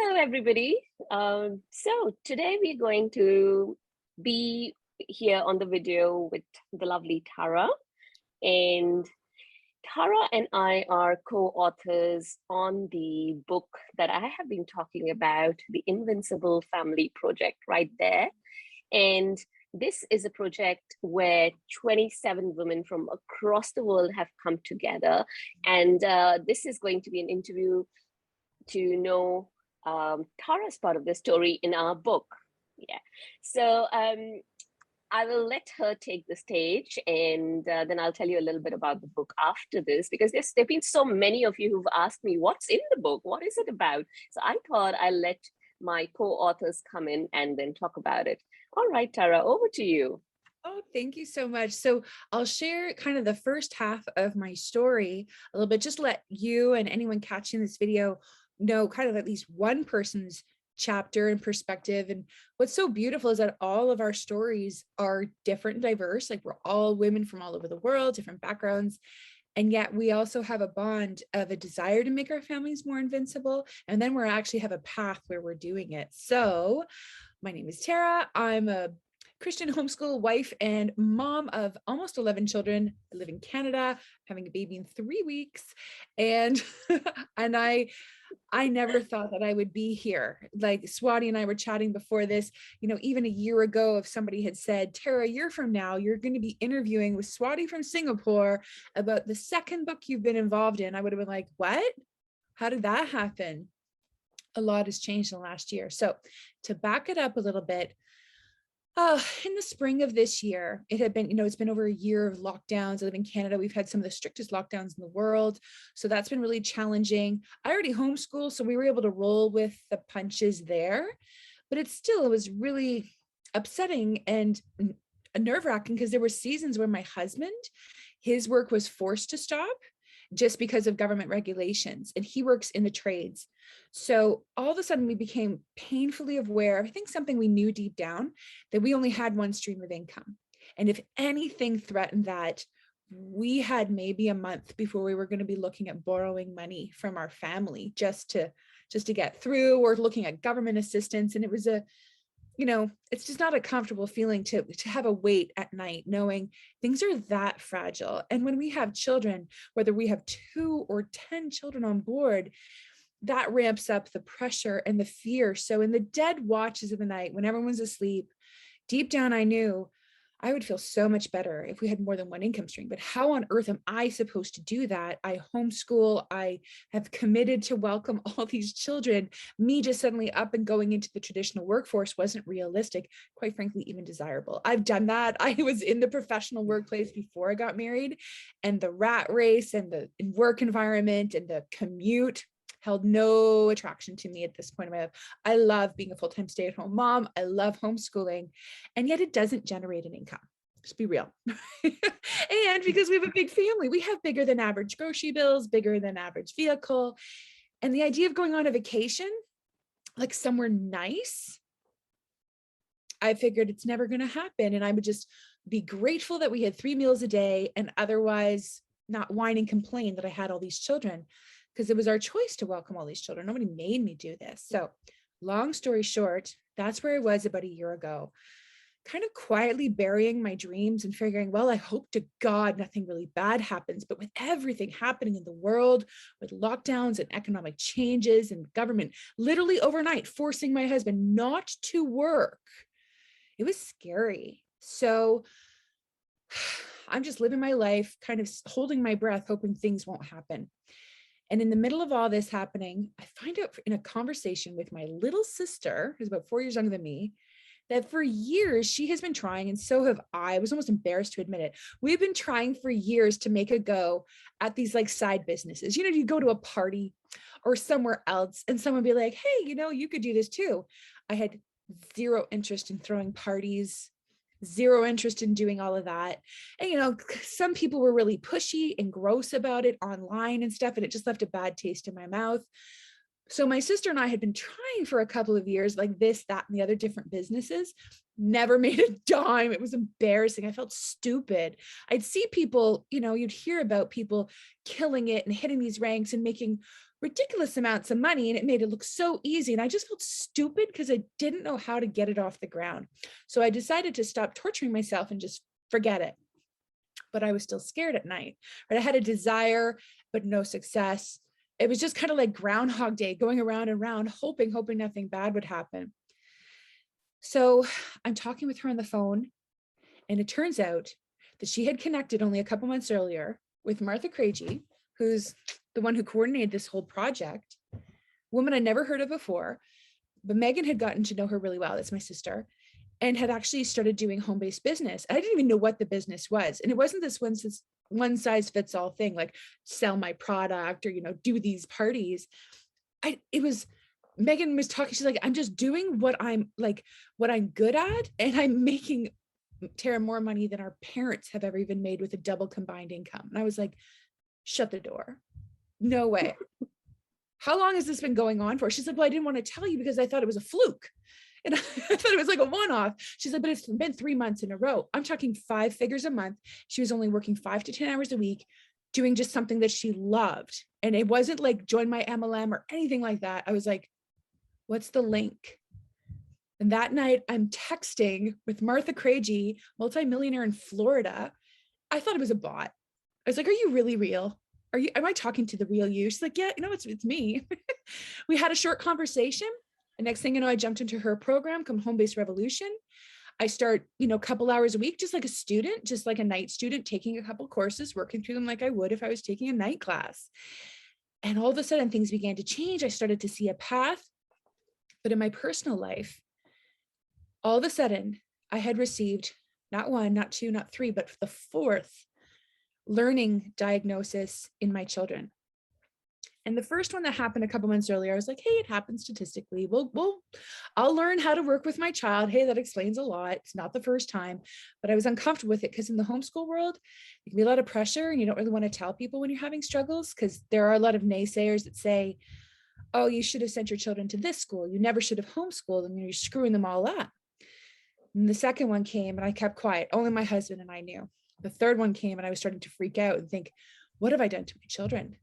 Hello, everybody. So today we're going to be here on the video with the lovely Tara. And Tara and I are co-authors on the book that I have been talking about, the Invincible Family Project, right there. And this is a project where 27 women from across the world have come together. And this is going to be an interview to know Tara's part of the story in our book. Yeah. So I will let her take the stage, and then I'll tell you a little bit about the book after this, because there've been so many of you who've asked me, what's in the book? What is it about? So I thought I'll let my co-authors come in and then talk about it. All right, Tara, over to you. Oh, thank you so much. So I'll share kind of the first half of my story a little bit, just to let you and anyone catching this video know kind of at least one person's chapter and perspective. And what's so beautiful is that all of our stories are different and diverse. Like, we're all women from all over the world, different backgrounds. And yet we also have a bond of a desire to make our families more invincible. And then we actually have a path where we're doing it. So my name is Tara. I'm a Christian homeschool wife and mom of almost 11 children. I live in Canada, having a baby in 3 weeks. And and I never thought that I would be here. Like, Swati and I were chatting before this, even a year ago, if somebody had said, Tara, a year from now, you're going to be interviewing with Swati from Singapore about the second book you've been involved in, I would have been like, what? How did that happen? A lot has changed in the last year. So to back it up a little bit, in the spring of this year, it had been, it's been over a year of lockdowns. I live in Canada. We've had some of the strictest lockdowns in the world. So that's been really challenging. I already homeschool, so we were able to roll with the punches there, but it was really upsetting and nerve-wracking, because there were seasons where my husband, his work was forced to stop just because of government regulations, and he works in the trades. So all of a sudden we became painfully aware, I think something we knew deep down, that we only had one stream of income. And if anything threatened that, we had maybe a month before we were going to be looking at borrowing money from our family just to get through, or looking at government assistance. And it was it's just not a comfortable feeling to have a weight at night, knowing things are that fragile. And when we have children, whether we have 2 or 10 children on board, that ramps up the pressure and the fear. So in the dead watches of the night, when everyone's asleep, deep down, I knew I would feel so much better if we had more than one income stream. But how on earth am I supposed to do that? I homeschool. I have committed to welcome all these children. Me just suddenly up and going into the traditional workforce wasn't realistic, quite frankly, even desirable. I've done that. I was in the professional workplace before I got married, and the rat race and the work environment and the commute held no attraction to me at this point in my life. I love being a full-time stay-at-home mom. I love homeschooling, and yet it doesn't generate an income. Just be real. And because we have a big family, we have bigger than average grocery bills, bigger than average vehicle. And the idea of going on a vacation, like somewhere nice, I figured it's never going to happen. And I would just be grateful that we had 3 meals a day, and otherwise not whine and complain that I had all these children, because it was our choice to welcome all these children. Nobody made me do this. So long story short, that's where I was about a year ago, kind of quietly burying my dreams and figuring, well, I hope to God nothing really bad happens. But with everything happening in the world, with lockdowns and economic changes and government literally overnight forcing my husband not to work, it was scary. So I'm just living my life, kind of holding my breath, hoping things won't happen. And in the middle of all this happening, I find out in a conversation with my little sister, who's about 4 years younger than me, that for years she has been trying, and so have I was almost embarrassed to admit it. We've been trying for years to make a go at these like side businesses. You go to a party or somewhere else and someone be like, hey, you could do this too. I had zero interest in throwing parties, zero interest in doing all of that. And, some people were really pushy and gross about it online and stuff, and it just left a bad taste in my mouth. So my sister and I had been trying for a couple of years, like this, that, and the other different businesses, never made a dime. It was embarrassing. I felt stupid. I'd see people, you'd hear about people killing it and hitting these ranks and making ridiculous amounts of money, and it made it look so easy. And I just felt stupid because I didn't know how to get it off the ground. So I decided to stop torturing myself and just forget it. But I was still scared at night, right? I had a desire, but no success. It was just kind of like Groundhog Day, going around and around, hoping nothing bad would happen. So I'm talking with her on the phone, and it turns out that she had connected only a couple months earlier with Martha Craigie, who's the one who coordinated this whole project, woman I never heard of before, but Megan had gotten to know her really well. That's my sister, and had actually started doing home-based business. I didn't even know what the business was. And it wasn't this one size fits all thing, like sell my product or, do these parties. It was, Megan was talking, she's like, I'm just doing what I'm good at. And I'm making, Tara, more money than our parents have ever even made with a double combined income. And I was like, shut the door. No way. How long has this been going on for? She's like, well, I didn't want to tell you because I thought it was a fluke. And I thought it was like a one-off. She's like, but it's been 3 months in a row. I'm talking 5 figures a month. She was only working 5 to 10 hours a week, doing just something that she loved. And it wasn't like join my MLM or anything like that. I was like, what's the link? And that night I'm texting with Martha Craigie, multimillionaire in Florida. I thought it was a bot. I was like, are you really real? Am I talking to the real you? She's like, yeah, it's me. We had a short conversation. The next thing you know, I jumped into her program, Home-Based Revolution. I start, a couple hours a week, just like a student, just like a night student, taking a couple courses, working through them like I would if I was taking a night class. And all of a sudden things began to change. I started to see a path. But in my personal life, all of a sudden I had received not 1, not 2, not 3, but the 4th learning diagnosis in my children. And the first one that happened a couple months earlier, I was like, hey, it happens statistically. I'll learn how to work with my child. Hey, that explains a lot. It's not the first time, but I was uncomfortable with it because in the homeschool world, there can be a lot of pressure and you don't really want to tell people when you're having struggles because there are a lot of naysayers that say, oh, you should have sent your children to this school. You never should have homeschooled them. You're screwing them all up. And the second one came and I kept quiet. Only my husband and I knew. The third one came and I was starting to freak out and think, what have I done to my children?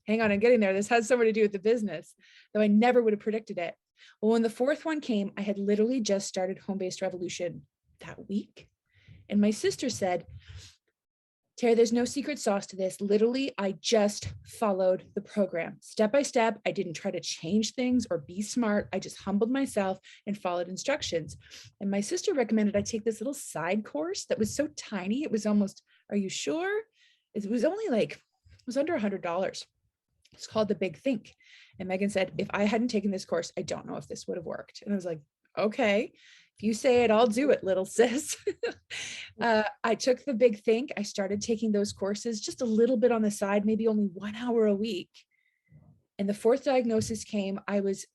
Hang on, I'm getting there. This has something to do with the business, though I never would have predicted it. Well, when the 4th one came, I had literally just started Home-Based Revolution that week. And my sister said, Tara, there's no secret sauce to this. Literally, I just followed the program step by step. I didn't try to change things or be smart. I just humbled myself and followed instructions. And my sister recommended I take this little side course that was so tiny. It was almost, are you sure? It was only it was under $100. It's called The Big Think. And Megan said, if I hadn't taken this course, I don't know if this would have worked. And I was like, okay, if you say it, I'll do it, little sis. I took The Big Think. I started taking those courses just a little bit on the side, maybe only 1 hour a week. And the 4th diagnosis came. I was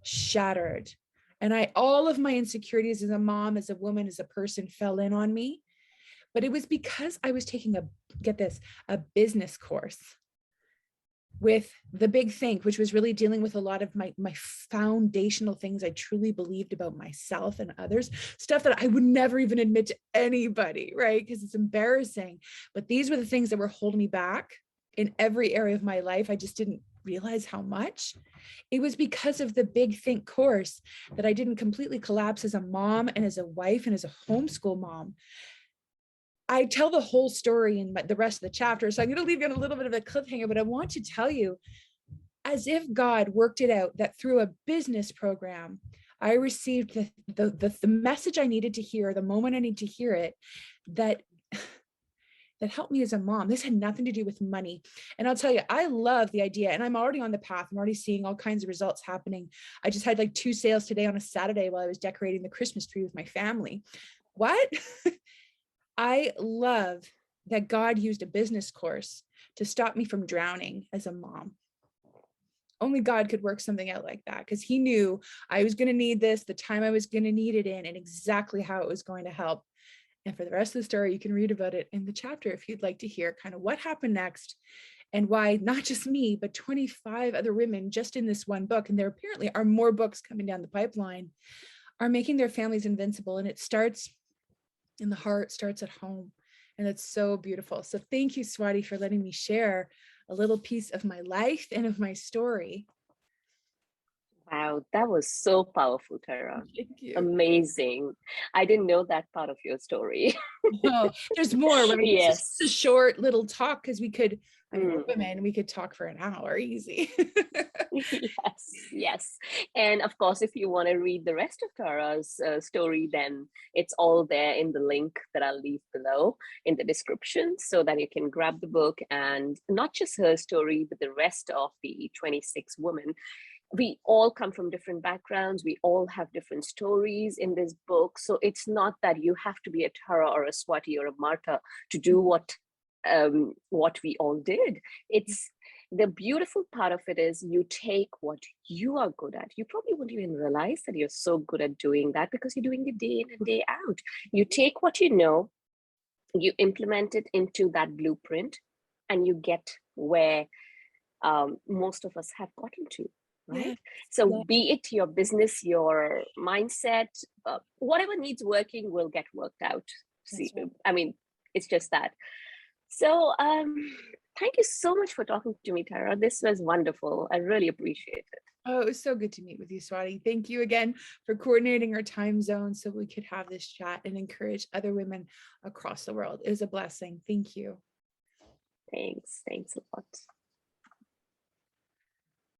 shattered. And all of my insecurities as a mom, as a woman, as a person fell in on me. But it was because I was taking a business course with The Big Think, which was really dealing with a lot of my foundational things I truly believed about myself and others, stuff that I would never even admit to anybody, right? Because it's embarrassing. But these were the things that were holding me back in every area of my life. I just didn't realize how much. It was because of the Big Think course that I didn't completely collapse as a mom and as a wife and as a homeschool mom. I tell the whole story in the rest of the chapter. So I'm going to leave you on a little bit of a cliffhanger, but I want to tell you, as if God worked it out, that through a business program, I received the message I needed to hear, the moment I need to hear it, that helped me as a mom. This had nothing to do with money. And I'll tell you, I love the idea, and I'm already on the path. I'm already seeing all kinds of results happening. I just had 2 sales today on a Saturday while I was decorating the Christmas tree with my family. What? I love that God used a business course to stop me from drowning as a mom. Only God could work something out like that because he knew I was going to need this, the time I was going to need it in, and exactly how it was going to help. And for the rest of the story, you can read about it in the chapter if you'd like to hear kind of what happened next and why not just me, but 25 other women just in this one book, and there apparently are more books coming down the pipeline, are making their families invincible. And it starts in the heart, starts at home. And it's so beautiful. So thank you, Swati, for letting me share a little piece of my life and of my story. Wow, that was so powerful, Tara. Thank you. Amazing. I didn't know that part of your story. Oh, there's more, right? This is just a Yes. short little talk because we could, I mean, we're Mm. women, we could talk for an hour easy. Yes, yes. And of course, if you want to read the rest of Tara's story, then it's all there in the link that I'll leave below in the description so that you can grab the book, and not just her story, but the rest of the 26 women. We all come from different backgrounds. We all have different stories in this book. So it's not that you have to be a Tara or a Swati or a Martha to do what we all did. It's the beautiful part of it is you take what you are good at. You probably won't even realize that you're so good at doing that because you're doing it day in and day out. You take what you know, you implement it into that blueprint, and you get where most of us have gotten to, Yeah. right? So Yeah. be it your business, your mindset, whatever needs working will get worked out. See, That's right. I mean, it's just that. So thank you so much for talking to me, Tara. This was wonderful. I really appreciate it. Oh, it was so good to meet with you, Swati. Thank you again for coordinating our time zone so we could have this chat and encourage other women across the world. It was a blessing. Thank you. Thanks a lot.